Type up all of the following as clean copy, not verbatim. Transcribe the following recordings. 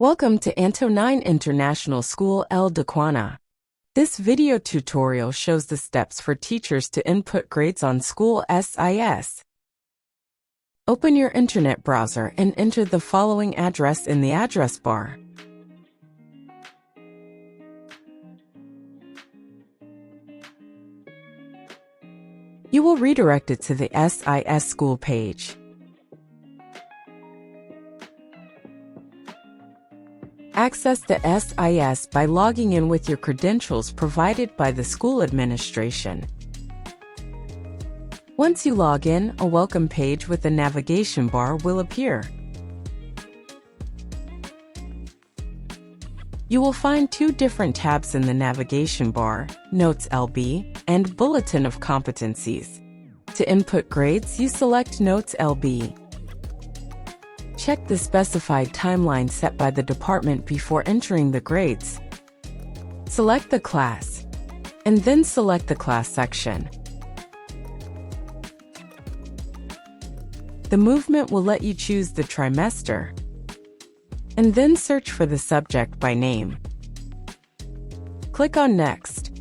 Welcome to Antonine International School Dekwaneh. This video tutorial shows the steps for teachers to input grades on school SIS. Open your internet browser and enter the following address in the address bar. You will redirect it to the SIS school page. Access the SIS by logging in with your credentials provided by the school administration. Once you log in, a welcome page with a navigation bar will appear. You will find two different tabs in the navigation bar, Notes LB and Bulletin of Competencies. To input grades, you select Notes LB. Check the specified timeline set by the department before entering the grades. Select the class, and then select the class section. The movement will let you choose the trimester, and then search for the subject by name. Click on Next.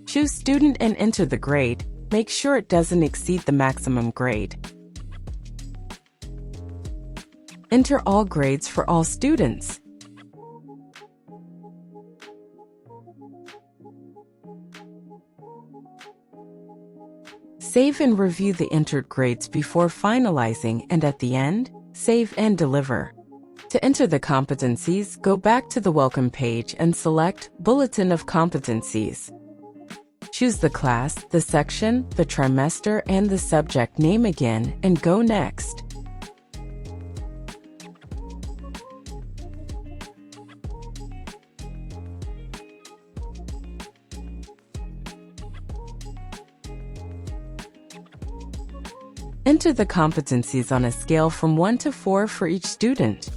Choose Student and enter the grade. Make sure it doesn't exceed the maximum grade. Enter all grades for all students. Save and review the entered grades before finalizing, and at the end, save and deliver. To enter the competencies, go back to the welcome page and select Bulletin of Competencies. Choose the class, the section, the trimester, and the subject name again, and go Next. Enter the competencies on a scale from 1 to 4 for each student.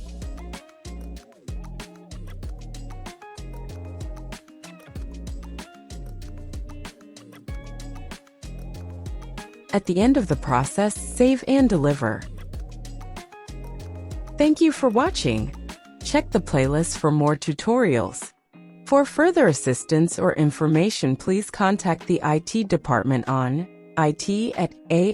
At the end of the process, save and deliver. Thank you for watching. Check the playlist for more tutorials. For further assistance or information, please contact the IT department on it@ais-d.edu.lb.